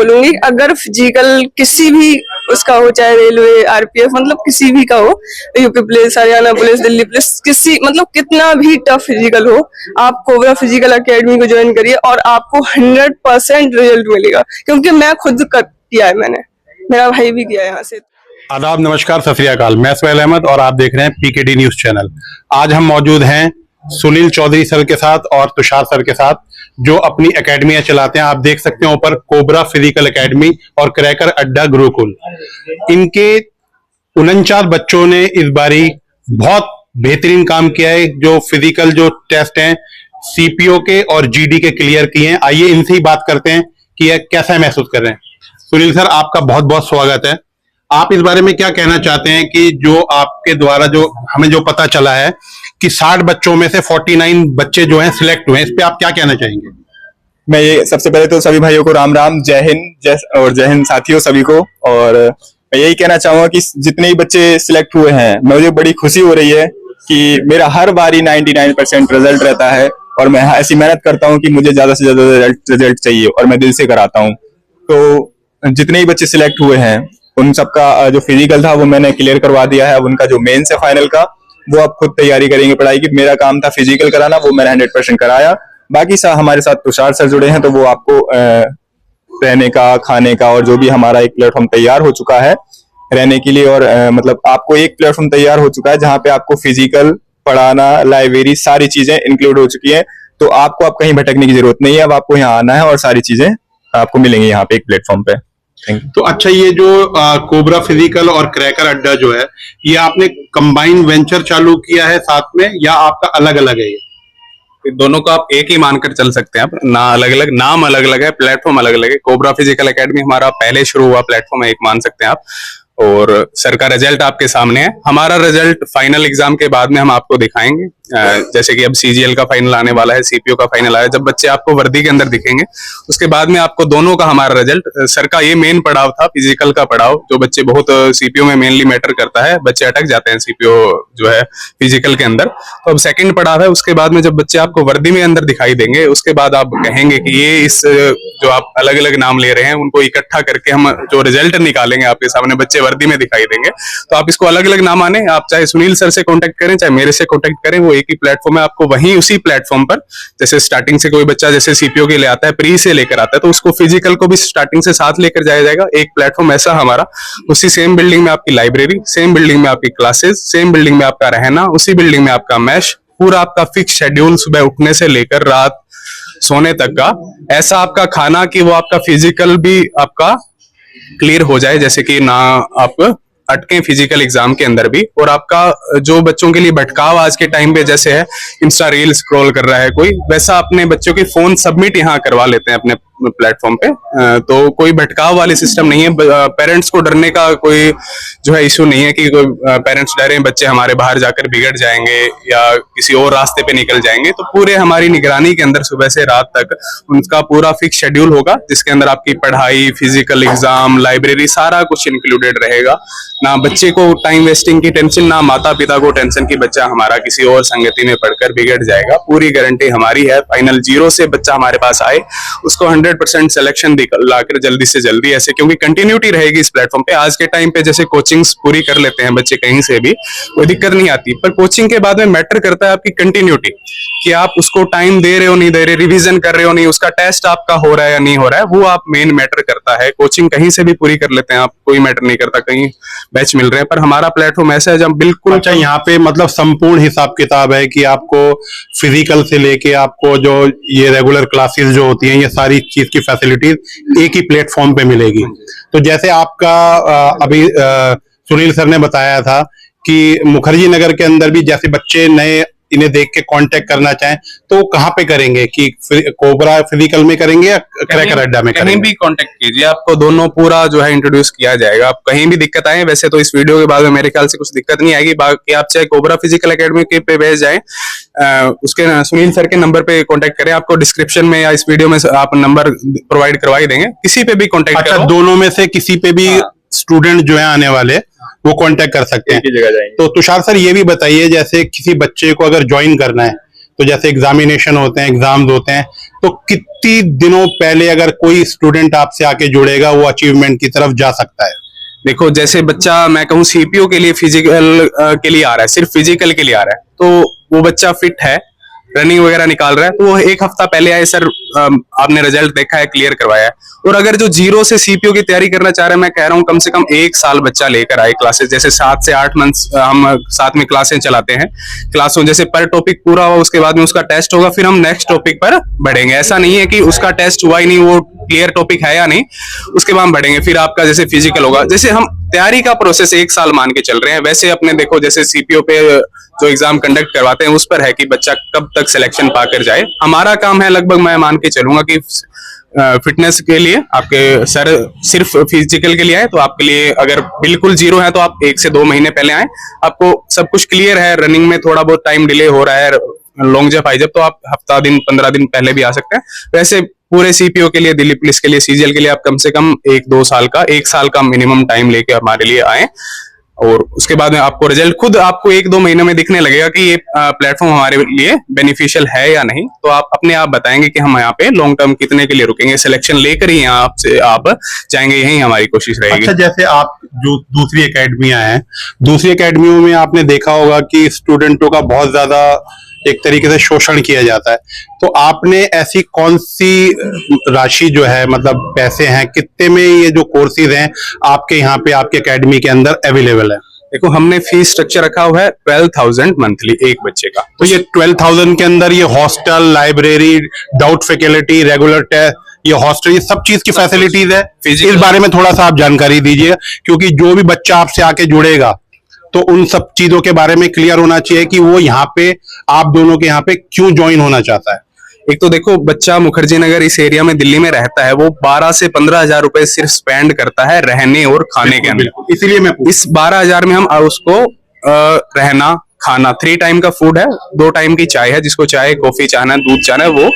बोलूंगी, अगर फिजिकल किसी भी उसका हो, चाहे रेलवे, आरपीएफ, मतलब किसी भी का हो, UP police, Haryana police, Delhi police, किसी मतलब कितना भी टफ फिजिकल हो, आप कोबरा फिजिकल एकेडमी को ज्वाइन करिए और आपको 100% रिजल्ट मिलेगा। क्योंकि मैं खुद किया है, मैंने, मेरा भाई भी किया है यहाँ से। आदाब, नमस्कार, सत श्री अकाल। मैं सुहेल अहमद और आप देख रहे हैं पीकेडी न्यूज चैनल। आज हम मौजूद हैं सुनील चौधरी सर के साथ और तुषार सर के साथ, जो अपनी एकेडमियां चलाते हैं। आप देख सकते हैं ऊपर कोबरा फिजिकल एकेडमी और क्रैकर अड्डा गुरुकुल। इनके 49 बच्चों ने इस बारी बहुत बेहतरीन काम किया है। जो फिजिकल जो टेस्ट हैं सीपीओ के और जीडी के क्लियर किए हैं। आइए इनसे ही बात करते हैं कि यह कैसा महसूस कर रहे हैं। सुनील सर, आपका बहुत बहुत स्वागत है। आप इस बारे में क्या कहना चाहते हैं कि जो आपके द्वारा जो हमें जो पता चला है कि 60 बच्चों में से 49 बच्चे जो हैं सिलेक्ट हुए हैं, इस पे आप क्या कहना चाहेंगे? मैं ये सबसे पहले तो सभी भाइयों को राम राम, जय हिंद, जय हिंद साथियों सभी को। और मैं यही कहना चाहूंगा कि जितने ही बच्चे सिलेक्ट हुए हैं, मुझे बड़ी खुशी हो रही है कि मेरा हर बारी 99% रिजल्ट रहता है और मैं ऐसी मेहनत करता हूं कि मुझे ज्यादा से ज्यादा रिजल्ट चाहिए और मैं दिल से कराता हूं। तो जितने ही बच्चे सिलेक्ट हुए हैं उन सबका जो फिजिकल था वो मैंने क्लियर करवा दिया है। अब उनका जो मेंस है फाइनल का, वो आप खुद तैयारी करेंगे पढ़ाई की। मेरा काम था फिजिकल कराना, वो मैंने 100% कराया। बाकी हमारे साथ तुषार सर जुड़े हैं, तो वो आपको रहने का, खाने का और जो भी हमारा एक प्लेटफॉर्म तैयार हो चुका है रहने के लिए। और मतलब आपको एक प्लेटफॉर्म तैयार हो चुका है जहाँ पे आपको फिजिकल, पढ़ाना, लाइब्रेरी, सारी चीजें इंक्लूड हो चुकी है। तो आपको अब कहीं भटकने की जरूरत नहीं है। अब आपको यहाँ आना है और सारी चीजें आपको मिलेंगी यहाँ पे एक प्लेटफॉर्म पे। तो अच्छा, ये जो कोबरा फिजिकल और क्रैकर अड्डा जो है, ये आपने कंबाइंड वेंचर चालू किया है साथ में, या आपका अलग अलग है? ये दोनों को आप एक ही मानकर चल सकते हैं। ना अलग अलग, नाम अलग अलग है, प्लेटफॉर्म अलग अलग है। कोबरा फिजिकल एकेडमी हमारा पहले शुरू हुआ प्लेटफॉर्म है, एक मान सकते हैं आप। और सर का रिजल्ट आपके सामने है। हमारा रिजल्ट फाइनल एग्जाम के बाद में हम आपको दिखाएंगे। जैसे कि अब सीजीएल का फाइनल आने वाला है, सीपीओ का फाइनल आया, जब बच्चे आपको वर्दी के अंदर दिखेंगे उसके बाद में आपको दोनों का हमारा रिजल्ट। सर का ये मेन पड़ाव था, फिजिकल का पड़ाव, जो बच्चे बहुत सीपीओ में मेनली मैटर करता है, बच्चे अटक जाते हैं सीपीओ जो है फिजिकल के अंदर। तो अब सेकंड पड़ाव है, उसके बाद में जब बच्चे आपको वर्दी में अंदर दिखाई देंगे उसके बाद आप कहेंगे कि ये इस जो आप अलग अलग नाम ले रहे हैं उनको इकट्ठा करके हम जो रिजल्ट निकालेंगे आपके सामने, बच्चे वर्दी में दिखाई देंगे। तो आप इसको अलग अलग नाम आने, आप चाहे सुनील सर से कॉन्टेक्ट करें चाहे मेरे से कॉन्टेक्ट करें, वो एक ही प्लेटफॉर्म है। आपको वहीं उसी प्लेटफॉर्म पर, जैसे स्टार्टिंग से कोई बच्चा जैसे सीपीओ के लिए आता है, प्री से लेकर आता है, तो उसको फिजिकल को भी स्टार्टिंग से साथ लेकर जाया जाएगा। एक प्लेटफॉर्म ऐसा हमारा, उसी सेम बिल्डिंग में आपकी लाइब्रेरी, सेम बिल्डिंग में आपकी क्लासेस, सेम बिल्डिंग में आपका रहना, उसी बिल्डिंग में आपका मैश, पूरा आपका फिक्स शेड्यूल, सुबह उठने से लेकर रात सोने तक का। ऐसा आपका खाना कि वो आपका फिजिकल भी आपका क्लियर हो जाए, जैसे कि ना आप अटके फिजिकल एग्जाम के अंदर भी। और आपका जो बच्चों के लिए भटकाव आज के टाइम पे जैसे है, इंस्टा रील स्क्रॉल कर रहा है कोई, वैसा अपने बच्चों के फोन सबमिट यहाँ करवा लेते हैं अपने प्लेटफॉर्म पे। तो कोई भटकाव वाली सिस्टम नहीं है। पेरेंट्स को डरने का कोई जो है इशू नहीं है कि कोई पेरेंट्स डरे बच्चे हमारे बाहर जाकर बिगड़ जाएंगे या किसी और रास्ते पे निकल जाएंगे। तो पूरे हमारी निगरानी के अंदर सुबह से रात तक उनका पूरा फिक्स शेड्यूल होगा, जिसके अंदर आपकी पढ़ाई, फिजिकल एग्जाम, लाइब्रेरी, सारा कुछ इंक्लूडेड रहेगा। ना बच्चे को टाइम वेस्टिंग की टेंशन, ना माता पिता को टेंशन कि बच्चा हमारा किसी और संगति में पढ़कर बिगड़ जाएगा। पूरी गारंटी हमारी है। फाइनल 0 से बच्चा हमारे पास आए, उसको 100% सिलेक्शन लाकर जल्दी से जल्दी, ऐसे क्योंकि कंटिन्यूटी रहेगी इस प्लेटफॉर्म पे। आज के टाइम पे जैसे कोचिंग्स पूरी कर लेते हैं बच्चे कहीं से भी, कोई दिक्कत नहीं आती, पर कोचिंग के बाद में मैटर करता है आपकी कंटिन्यूटी, कि आप उसको टाइम दे रहे हो नहीं दे रहे, रिवीजन कर रहे हो नहीं, उसका टेस्ट आपका हो रहा है या नहीं हो रहा है, वो आप मेन मैटर करता है। कोचिंग कहीं से भी पूरी कर लेते हैं आप, कोई मैटर नहीं करता कहीं बैच मिल रहे हैं, पर हमारा प्लेटफॉर्म ऐसा है जब बिल्कुल। अच्छा, यहाँ पे मतलब संपूर्ण हिसाब किताब है कि आपको फिजिकल से लेके आपको जो ये रेगुलर क्लासेस जो होती हैं, ये सारी चीज की फैसिलिटीज एक ही प्लेटफॉर्म पे मिलेगी। तो जैसे आपका अभी सुनील सर ने बताया था कि मुखर्जी नगर के अंदर भी जैसे बच्चे नए इन्हें देख के कांटेक्ट करना चाहें तो कहाँ पे करेंगे, कि कोबरा फिजिकल में करेंगे या क्रैकर अड्डा में करेंगे? कहीं भी कांटेक्ट कीजिए, आपको दोनों पूरा जो है इंट्रोड्यूस किया जाएगा। आप कहीं भी दिक्कत आए, वैसे तो इस वीडियो के बाद में मेरे ख्याल से कुछ दिक्कत नहीं आएगी। बाकी आप चाहे कोबरा फिजिकल एकेडमी के पे भेज जाए, उसके सुनील सर के नंबर पे कांटेक्ट करें। आपको डिस्क्रिप्शन में या इस वीडियो में आप नंबर प्रोवाइड करवाई देंगे, किसी पे भी कांटेक्ट करो। अच्छा, दोनों में से किसी पे भी स्टूडेंट जो है आने वाले वो कांटेक्ट कर सकते हैं। जगह जाएंगे। तो तुषार सर, ये भी बताइए, जैसे किसी बच्चे को अगर ज्वाइन करना है तो जैसे एग्जामिनेशन होते हैं, एग्जाम्स होते हैं, तो कितनी दिनों पहले अगर कोई स्टूडेंट आपसे आके जुड़ेगा वो अचीवमेंट की तरफ जा सकता है? देखो, जैसे बच्चा मैं कहूँ सीपीओ के लिए फिजिकल के लिए आ रहा है, सिर्फ फिजिकल के लिए आ रहा है, तो वो बच्चा फिट है, रनिंग वगैरह निकाल रहा है, तो वो एक हफ्ता पहले आए, सर आपने रिजल्ट देखा है, क्लियर करवाया है। और अगर जो जीरो से सीपीओ की तैयारी करना चाह रहे हैं, मैं कह रहा हूँ कम से कम 1 साल बच्चा लेकर आए क्लासेस, जैसे 7 से 8 मंथ्स हम साथ में क्लासें चलाते हैं। क्लासों जैसे पर टॉपिक पूरा हुआ, उसके बाद में उसका टेस्ट होगा, फिर हम नेक्स्ट टॉपिक पर बढ़ेंगे। ऐसा नहीं है कि उसका टेस्ट हुआ ही नहीं, वो क्लियर टॉपिक है या नहीं, उसके बाद हम बढ़ेंगे। फिर आपका जैसे फिजिकल होगा, जैसे हम तैयारी का प्रोसेस 1 साल मान के चल रहे हैं, वैसे अपने देखो जैसे सीपीओ पे जो एग्जाम कंडक्ट करवाते हैं उस पर है कि बच्चा कब तक सिलेक्शन पाकर जाए। हमारा काम है लगभग मैं मान के चलूंगा कि फिटनेस के लिए आपके सर सिर्फ फिजिकल के लिए आए, तो आपके लिए अगर बिल्कुल जीरो है तो आप 1 से 2 महीने पहले आए, आपको सब कुछ क्लियर है, रनिंग में थोड़ा बहुत टाइम डिले हो रहा है, लॉन्ग जंप हाई जंप, तो आप हफ्ता दिन 15 दिन पहले भी आ सकते हैं। वैसे पूरे सीपीओ के लिए, दिल्ली पुलिस के लिए, सीजीएल के लिए आप कम से कम 1 साल का मिनिमम टाइम लेके हमारे लिए आए, और उसके बाद में आपको रिजल्ट खुद आपको 1-2 महीने में दिखने लगेगा कि ये प्लेटफॉर्म हमारे लिए बेनिफिशियल है या नहीं। तो आप अपने आप बताएंगे कि हम यहाँ पे लॉन्ग टर्म कितने के लिए रुकेंगे, सिलेक्शन लेकर ही यहाँ आपसे आप जाएंगे, यही हमारी कोशिश रहेगी। अच्छा, जैसे आप जो दूसरी एकेडमियां हैं, दूसरी एकेडमियों में आपने देखा होगा कि स्टूडेंटों का बहुत ज्यादा एक तरीके से शोषण किया जाता है, तो आपने ऐसी कौन सी राशि जो है, मतलब पैसे हैं, कितने में ये जो कोर्सेज हैं आपके यहाँ पे आपके एकेडमी के अंदर अवेलेबल है? देखो, हमने फीस स्ट्रक्चर रखा हुआ है 12,000 मंथली एक बच्चे का। तो ये 12,000 के अंदर ये hostel, library, doubt faculty, regular test, ये हॉस्टल, ये सब चीज की फैसिलिटीज है? इस बारे में थोड़ा सा आप जानकारी दीजिए, क्योंकि जो भी बच्चा आपसे आके जुड़ेगा तो उन सब चीजों के बारे में क्लियर होना चाहिए कि वो यहाँ पे आप दोनों के यहाँ पे क्यों ज्वाइन होना चाहता है। एक तो देखो, बच्चा मुखर्जी नगर इस एरिया में दिल्ली में रहता है, वो 12 से 15,000 रुपए सिर्फ स्पेंड करता है रहने और खाने के अंदर। इसीलिए मैं इस 12,000 में हम उसको रहना, खाना, 3 टाइम का फूड है, 2 टाइम की चाय है, जिसको चाय कॉफी चाहना है, दूध चाहना है वो,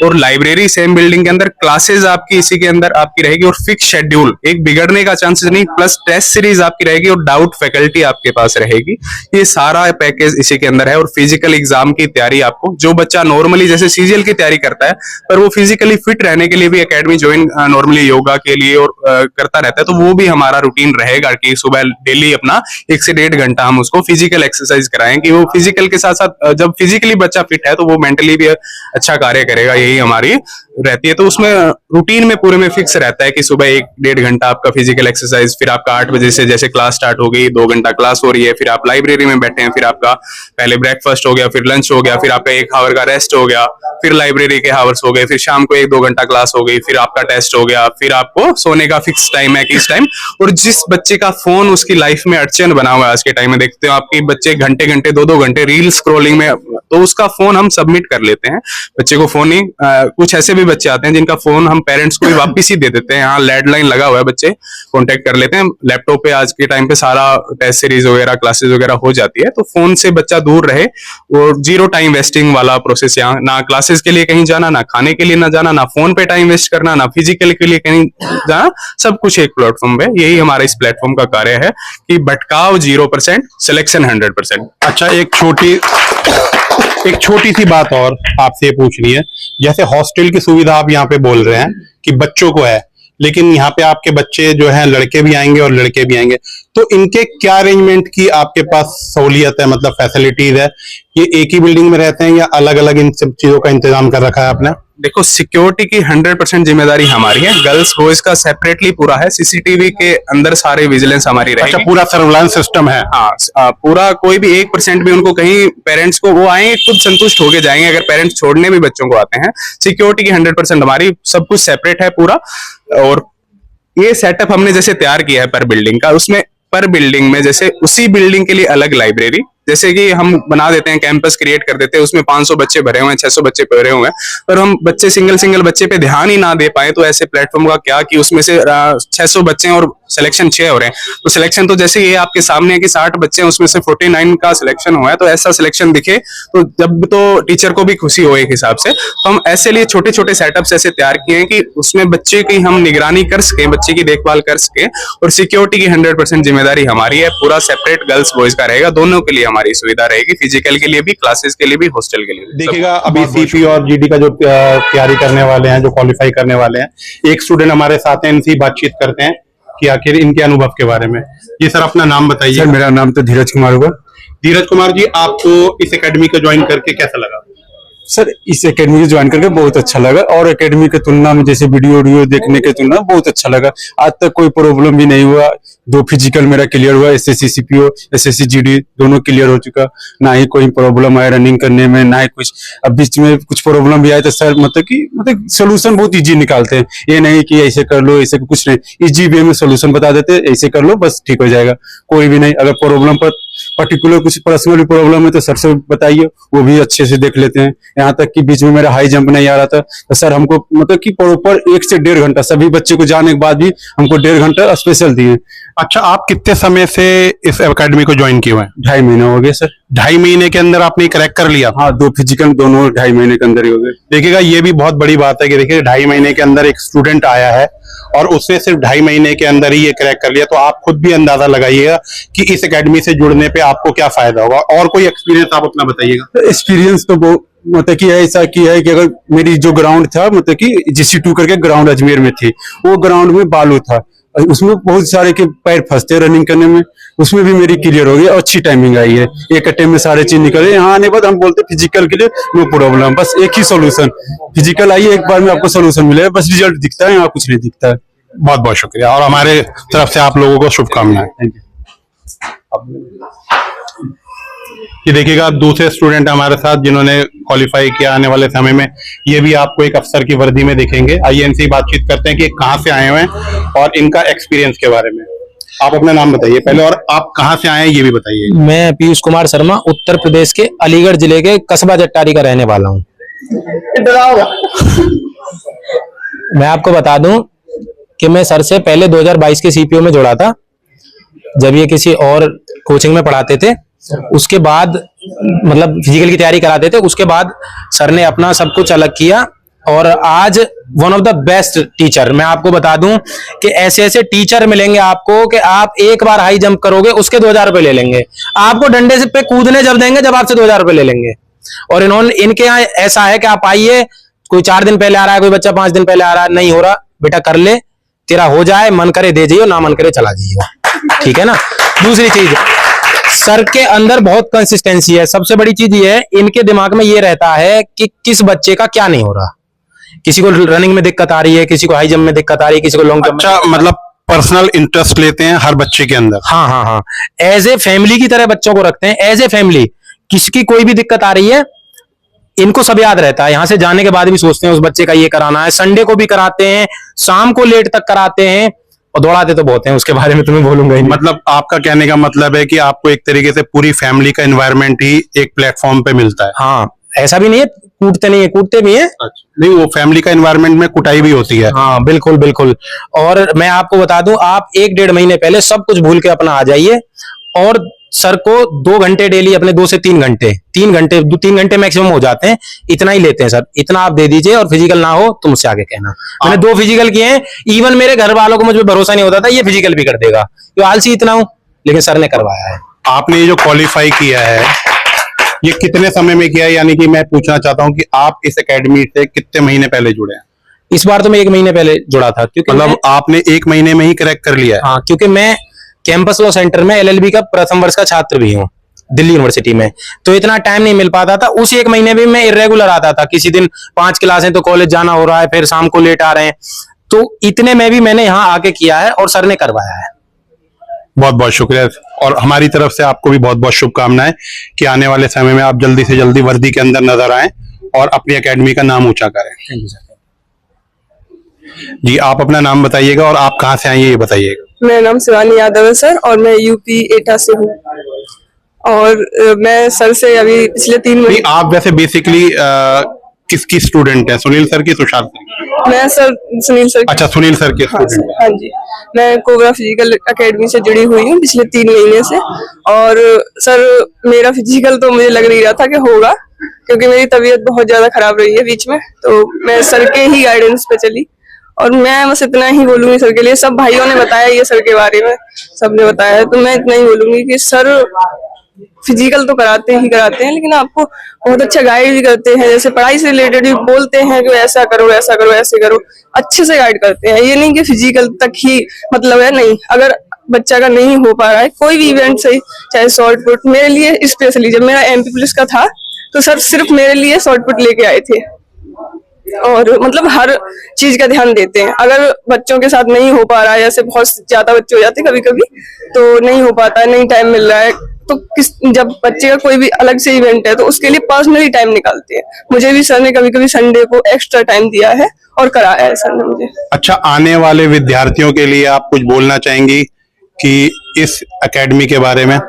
और लाइब्रेरी सेम बिल्डिंग के अंदर, क्लासेस आपकी इसी के अंदर आपकी रहेगी, और फिक्स शेड्यूल, एक बिगड़ने का चांसेस नहीं, प्लस टेस्ट सीरीज आपकी रहेगी, और डाउट फैकल्टी आपके पास रहेगी। ये सारा पैकेज इसी के अंदर है। और फिजिकल एग्जाम की तैयारी आपको, जो बच्चा नॉर्मली जैसे सीजीएल की तैयारी करता है, पर वो फिजिकली फिट रहने के लिए भी एकेडमी ज्वाइन नॉर्मली योगा के लिए और करता रहता है, तो वो भी हमारा रूटीन रहेगा कि सुबह डेली अपना 1 से 1.5 घंटा हम उसको फिजिकल एक्सरसाइज कराएं, कि वो फिजिकल के साथ साथ, जब फिजिकली बच्चा फिट है तो वो मेंटली भी अच्छा कार्य करेगा, यही हमारी रहती है। तो उसमें रूटीन में पूरे में फिक्स रहता है कि सुबह 1-1.5 घंटा आपका फिजिकल एक्सरसाइज, फिर आपका 8 बजे से जैसे क्लास स्टार्ट हो गई, 2 घंटा क्लास हो रही है, फिर आप लाइब्रेरी में बैठे हैं, फिर आपका पहले ब्रेकफास्ट हो गया, फिर लंच हो गया, फिर आपका 1 आवर का रेस्ट हो गया, फिर लाइब्रेरी के आवर्स हो गए, फिर शाम को 1-2 घंटा क्लास हो गई, फिर आपका टेस्ट हो गया, फिर आपको सोने का फिक्स टाइम है कि इस टाइम। और जिस बच्चे का फोन उसकी लाइफ में अड़चन बना हुआ है आज के टाइम में, देखते हो आपके बच्चे घंटे 2-2 घंटे रील स्क्रॉलिंग में, तो उसका फोन हम सबमिट कर लेते हैं बच्चे को। फोन ही कुछ ऐसे भी बच्चे आते हैं जिनका फोन हम पेरेंट्स को ही वापिस ही दे देते हैं, यहाँ लैंडलाइन लगा हुआ है, बच्चे कांटेक्ट कर लेते हैं। लैपटॉप पे आज के टाइम पे सारा टेस्ट सीरीज वगैरह, क्लासेस वगैरह हो जाती है, तो फोन से बच्चा दूर रहे, और 0 टाइम वेस्टिंग वाला प्रोसेस, यहाँ ना क्लासेस के लिए कहीं जाना, ना खाने के लिए ना जाना, ना फोन पे टाइम वेस्ट करना, ना फिजिकल के लिए कहीं जाना, सब कुछ एक प्लेटफॉर्म पे। यही हमारा इस प्लेटफॉर्म का कार्य है कि भटकाव 0%, सिलेक्शन 100%। अच्छा, एक छोटी सी बात और आपसे पूछनी है, जैसे हॉस्टल की सुविधा आप यहाँ पे बोल रहे हैं कि बच्चों को है, लेकिन यहाँ पे आपके बच्चे जो हैं लड़के भी आएंगे और लड़के भी आएंगे, तो इनके क्या अरेंजमेंट की आपके पास सहूलियत है, मतलब फैसिलिटीज है? ये एक ही बिल्डिंग में रहते हैं या अलग अलग इन सब चीजों का इंतजाम कर रखा है आपने? देखो, सिक्योरिटी की 100% जिम्मेदारी हमारी है, गर्ल्स बॉयज का सेपरेटली पूरा है, सीसीटीवी के अंदर सारे विजिलेंस हमारी रहेगी। अच्छा, पूरा सर्विलांस सिस्टम है? हाँ, पूरा, कोई भी 1% भी उनको कहीं पेरेंट्स को, वो आएंगे खुद संतुष्ट होके जाएंगे, अगर पेरेंट्स छोड़ने भी बच्चों को आते हैं। सिक्योरिटी की 100% हमारी, सब कुछ सेपरेट है पूरा। और ये सेटअप हमने जैसे तैयार किया है पर बिल्डिंग का, उसमें पर बिल्डिंग में जैसे उसी बिल्डिंग के लिए अलग लाइब्रेरी, जैसे कि हम बना देते हैं, कैंपस क्रिएट कर देते हैं, उसमें 500 बच्चे भरे हुए हैं, 600 बच्चे भरे हुए हैं, पर हम बच्चे सिंगल बच्चे पे ध्यान ही ना दे पाए, तो ऐसे प्लेटफॉर्म का क्या कि उसमें से 600 बच्चे और सिलेक्शन 6 हो रहे हैं, तो सिलेक्शन तो जैसे ये आपके सामने है कि 60 बच्चे हैं, उसमें से 49 का सिलेक्शन हुआ है, तो ऐसा सिलेक्शन दिखे तो जब तो टीचर को भी खुशी हो एक हिसाब से। तो हम ऐसे लिए छोटे छोटे सेटअप्स ऐसे तैयार किए हैं कि उसमें बच्चे की हम निगरानी कर सके, बच्चे की देखभाल कर सके, और सिक्योरिटी की 100% जिम्मेदारी हमारी है, पूरा सेपरेट गर्ल्स बॉयज का रहेगा, दोनों के लिए हमारी सुविधा रहेगी, फिजिकल के लिए भी, क्लासेस के लिए भी, हॉस्टल के लिए भी। देखिएगा अभी सीपी और जीडी का जो तैयारी करने वाले हैं, जो क्वालिफाई करने वाले हैं, एक स्टूडेंट हमारे साथ हैं, इनसे बातचीत करते हैं कि आखिर इनके अनुभव के बारे में। जी सर, अपना नाम बताइए। सर मेरा नाम तो धीरज कुमार हुआ। धीरज कुमार जी, आपको इस एकेडमी को ज्वाइन करके कैसा लगा? सर इस एकेडमी को ज्वाइन करके बहुत अच्छा लगा, और एकेडमी की तुलना में जैसे वीडियो देखने के तुलना में बहुत अच्छा लगा। आज तक कोई प्रॉब्लम भी नहीं हुआ। 2 फिजिकल मेरा क्लियर हुआ, एसएससी सीपीओ, एसएससी जीडी दोनों क्लियर हो चुका। ना ही कोई प्रॉब्लम आया रनिंग करने में, ना ही कुछ। अब बीच में कुछ प्रॉब्लम भी आया तो सर मतलब सोल्यूशन बहुत इजी निकालते हैं। ये नहीं कि ऐसे कर लो, ऐसे कुछ नहीं, इजी वे में सोल्यूशन बता देते, ऐसे कर लो बस ठीक हो जाएगा। कोई भी नहीं, अगर प्रॉब्लम पर पर्टिकुलर कुछ पर्सनल प्रॉब्लम है तो सर से बताइए, वो भी अच्छे से देख लेते हैं। यहाँ तक कि बीच में मेरा हाई जंप नहीं आ रहा था तो सर हमको मतलब कि प्रॉपर 1 से 1.5 घंटा, सभी बच्चे को जाने के बाद भी हमको 1.5 घंटा स्पेशल दिए। अच्छा, आप कितने समय से इस एकेडमी को ज्वाइन किए हुए हैं? 2.5 महीने हो गए सर। 2.5 महीने के अंदर आपने क्रैक कर लिया? हाँ, 2 फिजिकल दोनों 2.5 महीने के अंदर ही हो गए। देखिएगा, ये भी बहुत बड़ी बात है कि देखिए 2.5 महीने के अंदर एक स्टूडेंट आया है और उसने सिर्फ 2.5 महीने के अंदर ही ये क्रैक कर लिया। तो आप खुद भी अंदाजा लगाइएगा कि इस एकेडमी से जुड़ने पे आपको क्या फायदा होगा। और कोई एक्सपीरियंस आप अपना बताइएगा। एक्सपीरियंस तो बहुत मतलब कि ऐसा किया है कि अगर मेरी जो ग्राउंड था मतलब कि GC2 करके ग्राउंड अजमेर में थी, वो ग्राउंड में बालू था, उसमें बहुत सारे के पैर फंसते रनिंग करने में, उसमें भी मेरी क्लियर हो गई और अच्छी टाइमिंग आई है। एक टाइम में सारे चीज निकले। यहाँ आने के बाद हम बोलते फिजिकल के लिए नो प्रॉब्लम, बस एक ही सोल्यूशन, फिजिकल आइए एक बार में आपको सोल्यूशन मिलेगा, बस रिजल्ट दिखता है, यहाँ कुछ नहीं दिखता है। बहुत बहुत शुक्रिया और हमारे तरफ से आप लोगों को शुभकामनाएं। Thank you. ये देखिएगा, दूसरे स्टूडेंट हमारे साथ जिन्होंने क्वालिफाई किया, आने वाले समय में ये भी आपको एक अफसर की वर्दी में दिखेंगे। आइए इनसे बातचीत करते हैं कि कहाँ से आए हुए हैं और इनका एक्सपीरियंस के बारे में। आप अपना नाम बताइए पहले, और आप कहाँ से आए हैं ये भी बताइए। मैं पीयूष कुमार शर्मा, उत्तर प्रदेश के अलीगढ़ जिले के कस्बा जट्टारी का रहने वाला हूँ। मैं आपको बता दूं कि मैं सर से पहले 2022 के सीपीओ में जुड़ा था, जब ये किसी और कोचिंग में पढ़ाते थे। उसके बाद मतलब फिजिकल की तैयारी कराते थे। उसके बाद सर ने अपना सब कुछ अलग किया और आज one of the best teacher. मैं आपको बता दूं कि ऐसे ऐसे टीचर मिलेंगे आपको कि आप एक बार हाई जंप करोगे उसके 2000 रुपए ले लेंगे, आपको डंडे से पे कूदने जब देंगे जब आपसे 2000 रुपए ले लेंगे। और इनके यहाँ ऐसा है कि आप आइए, कोई 4 दिन पहले आ रहा है, कोई बच्चा 5 दिन पहले आ रहा है, नहीं हो रहा बेटा कर ले, तेरा हो जाए, मन करे दे जाइए, ना मन करे चला जाइए, ठीक है ना। दूसरी चीज, सर के अंदर बहुत कंसिस्टेंसी है। सबसे बड़ी चीज ये है, इनके दिमाग में ये रहता है कि किस बच्चे का क्या नहीं हो रहा। किसी को रनिंग में दिक्कत आ रही है, किसी को हाई जंप में दिक्कत आ रही है, किसी को लॉन्ग जंप। अच्छा, मतलब पर्सनल इंटरेस्ट लेते हैं हर बच्चे के अंदर। हाँ हाँ हाँ, एज ए फैमिली की तरह बच्चों को रखते हैं, एज ए फैमिली। किसकी कोई भी दिक्कत आ रही है, इनको सब याद रहता है। यहाँ से जाने के बाद भी सोचते हैं उस बच्चे का ये कराना है। संडे को भी कराते हैं, शाम को लेट तक कराते हैं और दौड़ाते तो बहुत हैं, उसके बारे में तुम्हें बोलूंगा ही नहीं। मतलब आपका कहने का मतलब है कि आपको एक तरीके से पूरी फैमिली का एनवायरनमेंट ही एक प्लेटफॉर्म पे मिलता है। हाँ, ऐसा भी नहीं है कूटते नहीं है, कूटते भी हैं। अच्छा, नहीं, वो फैमिली का एनवायरनमेंट में कुटाई भी होती है। हाँ बिल्कुल बिल्कुल। और मैं आपको बता दूं, आप 1-1.5 महीने पहले सब कुछ भूल के अपना आ जाइए और सर को 2 घंटे डेली, अपने 2 से 3 घंटे, 3 घंटे मैक्सिमम हो जाते हैं, इतना ही लेते हैं सर, इतना आप दे दीजिए। और फिजिकल ना हो तो मुझसे आगे कहना। मैंने 2 फिजिकल किए हैं, इवन मेरे घर वालों को मुझ पर भरोसा नहीं होता था ये फिजिकल भी कर देगा, तो आलसी इतना हूं, लेकिन सर ने करवाया है। आपने ये जो क्वालिफाई किया है ये कितने समय में किया है? यानी कि मैं पूछना चाहता हूं कि आप इस एकेडमी से कितने महीने पहले जुड़े हैं? इस बार तो मैं 1 महीने पहले जुड़ा था, क्योंकि मतलब आपने 1 महीने में ही क्रैक कर लिया है? हाँ, क्योंकि मैं कैंपस लॉ सेंटर में LLB का प्रथम वर्ष का छात्र भी हूँ दिल्ली यूनिवर्सिटी में, तो इतना टाइम नहीं मिल पाता था। उस 1 महीने में मैं इरेगुलर आता था, किसी दिन 5 क्लासें तो कॉलेज जाना हो रहा है, फिर शाम को लेट आ रहे हैं, तो इतने में भी मैंने यहाँ आके किया है और सर ने करवाया है। बहुत बहुत शुक्रिया और हमारी तरफ से आपको भी बहुत बहुत शुभकामनाएं कि आने वाले समय में आप जल्दी से जल्दी वर्दी के अंदर नजर आएं और अपनी एकेडमी का नाम ऊंचा करें। Thank you sir. जी, आप अपना नाम बताइएगा और आप कहाँ से आए ये बताइएगा। मेरा नाम शिवानी यादव है सर, और मैं यूपी एटा से हूँ। और मैं सर से अभी पिछले 3 नहीं, महीने। आप वैसे बेसिकली किसकी स्टूडेंट है, सुनील सर की, तुषार सर? मैं सर सुनील सर। अच्छा, सुनील सर की हाँ स्टूडेंट। हाँ जी, मैं कोबरा फिजिकल एकेडमी से जुड़ी हुई हूँ पिछले 3 महीने से। और सर, मेरा फिजिकल तो मुझे लग नहीं रहा था कि होगा, क्योंकि मेरी तबीयत बहुत ज्यादा खराब रही है बीच में, तो मैं सर के ही गाइडेंस पे चली। और मैं बस इतना ही बोलूंगी सर के लिए, सब भाइयों ने बताया ये सर के बारे में, सबने बताया है, तो मैं इतना ही बोलूंगी कि सर फिजिकल तो कराते हैं, लेकिन आपको बहुत अच्छा गाइड भी करते हैं। जैसे पढ़ाई से रिलेटेड भी बोलते हैं कि ऐसा करो, ऐसा करो, ऐसे करो, अच्छे से गाइड करते हैं। ये नहीं कि फिजिकल तक ही मतलब है, नहीं। अगर बच्चा का नहीं हो पा रहा है कोई भी इवेंट सही, चाहे शॉर्ट पुट, मेरे लिए स्पेशली जब मेरा एमपी पुलिस का था तो सर सिर्फ मेरे लिए शॉर्ट पुट लेके आए थे। और मतलब हर चीज का ध्यान देते हैं। अगर बच्चों के साथ नहीं हो पा रहा है, जैसे बहुत ज्यादा बच्चे हो जाते हैं कभी कभी, तो नहीं हो पाता है, नहीं टाइम मिल रहा है, तो जब बच्चे का कोई भी अलग से इवेंट है तो उसके लिए पर्सनली टाइम निकालते हैं। मुझे भी सर ने कभी कभी संडे को एक्स्ट्रा टाइम दिया है और कराया है सर ने मुझे। अच्छा, आने वाले विद्यार्थियों के लिए आप कुछ बोलना चाहेंगी कि इस एकेडमी के बारे में?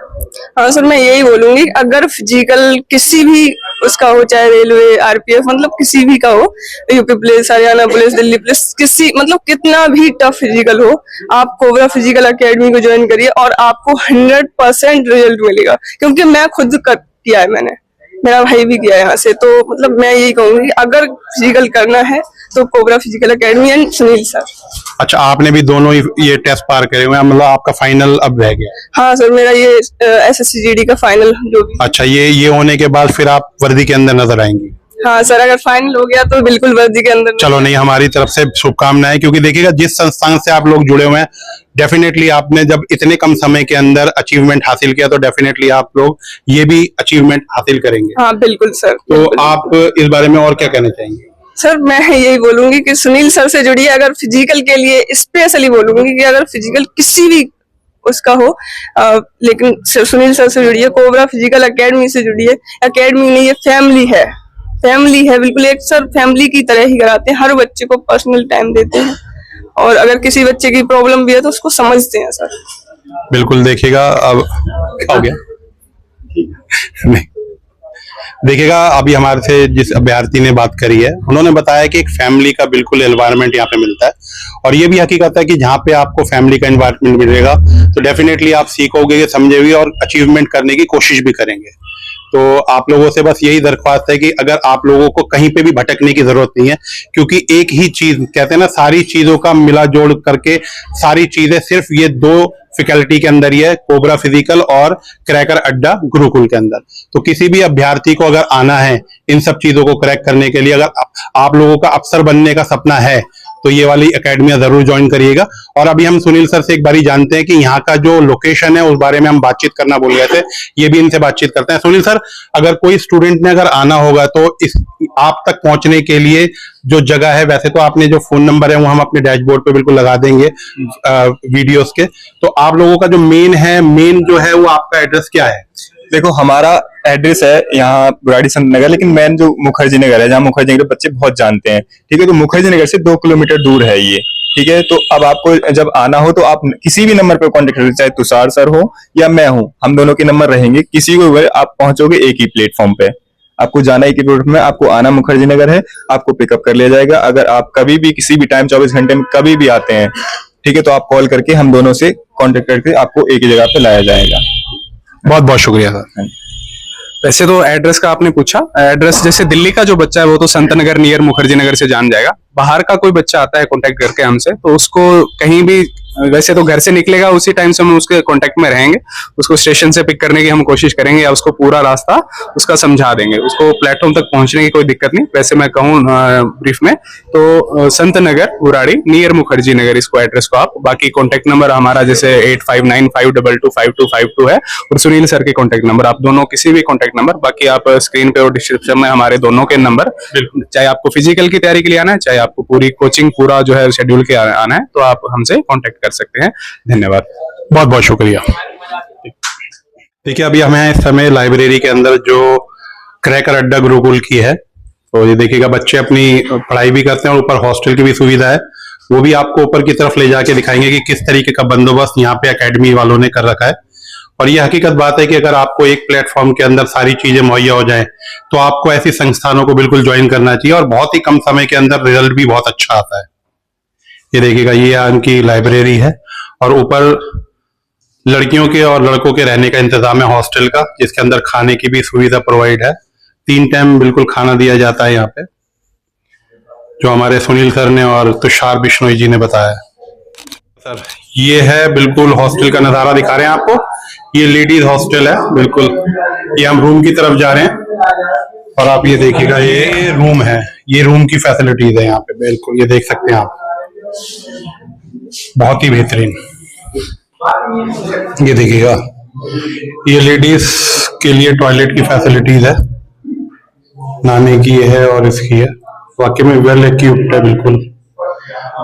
हाँ सर, मैं यही बोलूंगी, अगर फिजिकल किसी भी उसका हो, चाहे रेलवे, आरपीएफ, मतलब किसी भी का हो, UP police, Haryana police, Delhi police, किसी मतलब कितना भी टफ फिजिकल हो, आप कोबरा फिजिकल एकेडमी को ज्वाइन करिए और आपको 100% रिजल्ट मिलेगा। क्योंकि मैं खुद किया है, मैंने, मेरा भाई भी किया है यहाँ से। तो मतलब मैं यही कहूंगी, अगर फिजिकल करना है तो cobra physical academy and Sunil sir. अच्छा, आपने भी दोनों ये टेस्ट पार करे हुए हैं, मतलब आपका फाइनल अब रह गया? हाँ सर, मेरा ये एसएससी का फाइनल जो भी। अच्छा, ये होने के बाद फिर आप वर्दी के अंदर नजर आएंगी? हाँ सर, अगर फाइनल हो गया तो बिल्कुल वर्दी के अंदर। चलो, नहीं, हमारी तरफ से शुभकामनाएं, क्योंकि देखिएगा जिस संस्थान से आप लोग जुड़े हुए हैं, डेफिनेटली आपने जब इतने कम समय के अंदर अचीवमेंट हासिल किया तो डेफिनेटली आप लोग ये भी अचीवमेंट हासिल करेंगे। हाँ बिल्कुल सर। तो बिल्कुल। आप इस बारे में और क्या कहना चाहेंगे? सर मैं यही बोलूंगी कि सुनील सर से जुड़िए। अगर फिजिकल के लिए स्पेशली बोलूंगी कि अगर फिजिकल किसी भी उसका हो, लेकिन सुनील सर से जुड़िए, कोबरा फिजिकल एकेडमी से जुड़िए। एकेडमी नहीं, ये फैमिली है, फैमिली है बिल्कुल। एक सर फैमिली की तरह ही कराते हैं, हर बच्चे को पर्सनल टाइम देते हैं और अगर किसी बच्चे की प्रॉब्लम भी है तो उसको समझते हैं सर। बिल्कुल, देखिएगा अब क्या हो गया नहीं, देखिएगा अभी हमारे से जिस अभ्यर्थी ने बात करी है, उन्होंने बताया कि एक फैमिली का बिल्कुल एनवायरनमेंट यहाँ पे मिलता है। और ये भी हकीकत है कि जहाँ पे आपको फैमिली का एनवायरनमेंट मिलेगा तो डेफिनेटली आप सीखोगे, समझोगे और अचीवमेंट करने की कोशिश भी करेंगे। तो आप लोगों से बस यही दरख्वास्त है कि अगर आप लोगों को कहीं पे भी भटकने की जरूरत नहीं है, क्योंकि एक ही चीज कहते हैं ना, सारी चीजों का मिला जोड़ करके सारी चीजें सिर्फ ये दो फैकल्टी के अंदर ही है, कोबरा फिजिकल और क्रैकर अड्डा गुरुकुल के अंदर। तो किसी भी अभ्यर्थी को अगर आना है इन सब चीजों को क्रैक करने के लिए, अगर आप लोगों का अफसर बनने का सपना है तो ये वाली एकेडमियां जरूर ज्वाइन करिएगा। और अभी हम सुनील सर से एक बारी जानते हैं कि यहाँ का जो लोकेशन है उस बारे में हम बातचीत करना भूल गए थे, ये भी इनसे बातचीत करते हैं। सुनील सर, अगर कोई स्टूडेंट ने अगर आना होगा तो इस आप तक पहुंचने के लिए जो जगह है, वैसे तो आपने जो फोन नंबर है वो हम अपने डैशबोर्ड पे बिल्कुल लगा देंगे वीडियोस के, तो आप लोगों का जो मेन जो है वो आपका एड्रेस क्या है? देखो, हमारा एड्रेस है यहाँ बुराड़ी संत नगर, लेकिन मेन जो मुखर्जी नगर है, जहाँ मुखर्जी नगर बच्चे बहुत जानते हैं, ठीक है। तो मुखर्जी नगर से 2 किलोमीटर दूर है ये, ठीक है। तो अब आपको जब आना हो तो आप किसी भी नंबर पर कांटेक्ट करें, चाहे तुषार सर हो या मैं हूं, हम दोनों के नंबर रहेंगे। किसी को आप पहुंचोगे एक ही प्लेटफॉर्म पे, आपको जाना एक ही प्लेटफॉर्म में, आपको आना मुखर्जी नगर है, आपको पिकअप कर लिया जाएगा। अगर आप कभी भी किसी भी टाइम 24 घंटे में कभी भी आते हैं, ठीक है, तो आप कॉल करके हम दोनों से कॉन्टेक्ट करके आपको एक ही जगह पे लाया जाएगा। बहुत बहुत शुक्रिया सर। वैसे तो एड्रेस का आपने पूछा, एड्रेस जैसे दिल्ली का जो बच्चा है वो तो संत नगर नियर मुखर्जी नगर से जान जाएगा। बाहर का कोई बच्चा आता है कांटेक्ट करके हमसे, तो उसको कहीं भी, वैसे तो घर से निकलेगा उसी टाइम से हम उसके कांटेक्ट में रहेंगे, उसको स्टेशन से पिक करने की हम कोशिश करेंगे या उसको पूरा रास्ता उसका समझा देंगे, उसको प्लेटफॉर्म तक पहुंचने की कोई दिक्कत नहीं। वैसे मैं कहूँ ब्रीफ में तो संत नगर बुराड़ी नियर मुखर्जी नगर, इसको एड्रेस को आप, बाकी कॉन्टेक्ट नंबर हमारा जैसे 8595225252 है और सुनील सर के कॉन्टेक्ट नंबर, आप दोनों किसी भी कॉन्टेक्ट नंबर, बाकी आप स्क्रीन पे और डिस्क्रिप्शन में हमारे दोनों के नंबर, चाहे आपको फिजिकल की तैयारी के लिए आना है, चाहे आपको पूरी कोचिंग पूरा जो है शेड्यूल के आना है, तो आप हमसे कॉन्टेक्ट कर सकते हैं। धन्यवाद, बहुत बहुत शुक्रिया। देखिए, अभी हमें इस समय लाइब्रेरी के अंदर जो क्रैकर अड्डा गुरुकुल की है, तो ये देखिएगा बच्चे अपनी पढ़ाई भी करते हैं और ऊपर हॉस्टल की भी सुविधा है, वो भी आपको ऊपर की तरफ ले जाके दिखाएंगे कि किस तरीके का बंदोबस्त यहाँ पे एकेडमी वालों ने कर रखा है। और ये हकीकत बात है कि अगर आपको एक प्लेटफॉर्म के अंदर सारी चीजें मुहैया हो जाए तो आपको ऐसी संस्थानों को बिल्कुल ज्वाइन करना चाहिए और बहुत ही कम समय के अंदर रिजल्ट भी बहुत अच्छा आता है। ये देखिएगा, ये उनकी लाइब्रेरी है और ऊपर लड़कियों के और लड़कों के रहने का इंतजाम है हॉस्टल का, जिसके अंदर खाने की भी सुविधा प्रोवाइड है। 3 टाइम बिल्कुल खाना दिया जाता है यहाँ पे, जो हमारे सुनील सर ने और तुषार बिश्नोई जी ने बताया। सर, ये है बिल्कुल हॉस्टल का नजारा दिखा रहे हैं आपको। ये लेडीज हॉस्टल है बिल्कुल। ये हम रूम की तरफ जा रहे हैं और आप ये देखिएगा, ये रूम है, ये रूम की फैसिलिटीज है यहाँ पे बिल्कुल, ये देख सकते हैं आप, बहुत ही बेहतरीन। ये देखिएगा, ये लेडीज के लिए टॉयलेट की फैसिलिटीज है, नहाने की है और इसकी है, वाकई में वेल इक्विप्ड है बिल्कुल।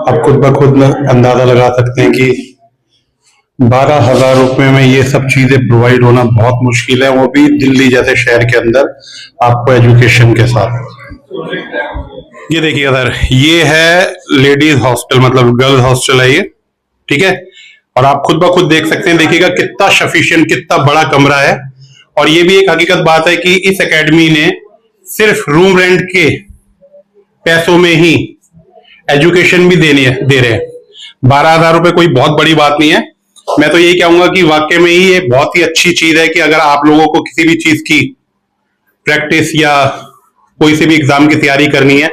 आप खुद ब खुद अंदाजा लगा सकते हैं कि 12,000 रुपए में ये सब चीजें प्रोवाइड होना बहुत मुश्किल है, वो भी दिल्ली जैसे शहर के अंदर आपको एजुकेशन के साथ। ये देखिए सर, ये है लेडीज हॉस्टल, मतलब गर्ल्स हॉस्टल है ये, ठीक है। और आप खुद ब खुद देख सकते हैं, देखिएगा कितना सफिशिएंट, कितना बड़ा कमरा है। और ये भी एक हकीकत बात है कि इस एकेडमी ने सिर्फ रूम रेंट के पैसों में ही एजुकेशन भी दे रहे हैं। 12,000 रुपए कोई बहुत बड़ी बात नहीं है। मैं तो यही कहूंगा कि वाकई में ही ये बहुत ही अच्छी चीज है कि अगर आप लोगों को किसी भी चीज की प्रैक्टिस या कोई से भी एग्जाम की तैयारी करनी है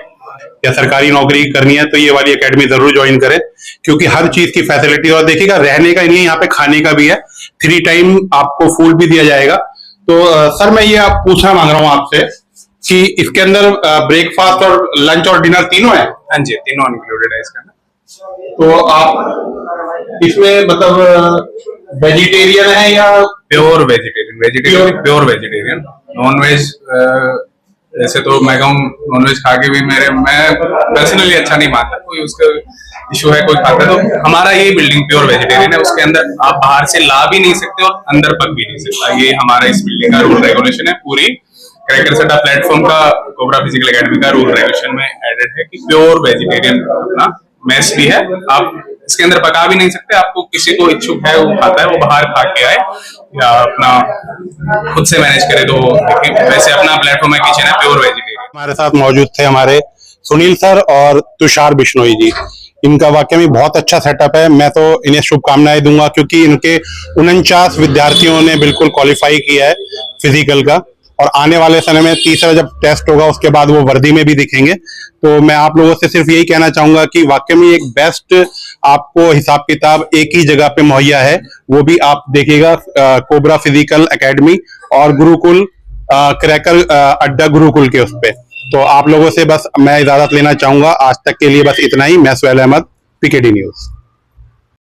या सरकारी नौकरी करनी है, तो ये वाली एकेडमी जरूर ज्वाइन करें, क्योंकि हर चीज की फैसिलिटी, और देखिएगा रहने का ही नहीं है, यहाँ पे खाने का भी है, 3 टाइम आपको फूड भी दिया जाएगा। तो सर मैं ये आप पूछना मांग रहा हूँ आपसे कि इसके अंदर ब्रेकफास्ट और लंच और डिनर तीनों है? हाँ जी, तीनों इंक्लूडेड है इसके अंदर। तो आप इसमें मतलब वेजिटेरियन है या pure vegetarian? Pure vegetarian. Non veg जैसे तो मैं कहूँ, नॉन वेज खा के भी मैं पर्सनली अच्छा नहीं मानता, कोई उसका इशू है, कोई खाता है, तो हमारा ये बिल्डिंग प्योर वेजिटेरियन है। उसके अंदर आप बाहर से ला भी नहीं सकते और अंदर पक भी नहीं सकता, ये हमारा इस बिल्डिंग का रूल रेगुलेशन है। पूरी क्रैकरसट्टा प्लेटफॉर्म का कोबरा फिजिकल एकेडमी का रूल रेगुलेशन में एडेड है कि प्योर वेजिटेरियन अपना मेस भी है। आप इसके अंदर पका भी नहीं सकते, आपको किसी को इच्छुक है वो खाता है, वो बाहर खा के आए या अपना खुद से मैनेज करे, तो वैसे अपना प्लेटफॉर्म है, किचन है, प्योर वेजिटेरियन। हमारे साथ मौजूद थे हमारे सुनील सर और तुषार बिश्नोई जी। इनका वाकई में बहुत अच्छा सेटअप है, मैं तो इन्हें शुभकामनाएं दूंगा, क्योंकि इनके 49 विद्यार्थियों ने बिल्कुल क्वालिफाई किया है फिजिकल का, और आने वाले समय में तीसरा जब टेस्ट होगा उसके बाद वो वर्दी में भी दिखेंगे। तो मैं आप लोगों से सिर्फ यही कहना चाहूंगा कि वाकई में एक बेस्ट आपको हिसाब किताब एक ही जगह पे मुहैया है, वो भी आप देखिएगा, कोबरा फिजिकल एकेडमी और गुरुकुल क्रैकर अड्डा गुरुकुल के उस पे। तो आप लोगों से बस मैं इजाजत लेना चाहूंगा, आज तक के लिए बस इतना ही। मैं सुहेल अहमद, पीकेडी न्यूज।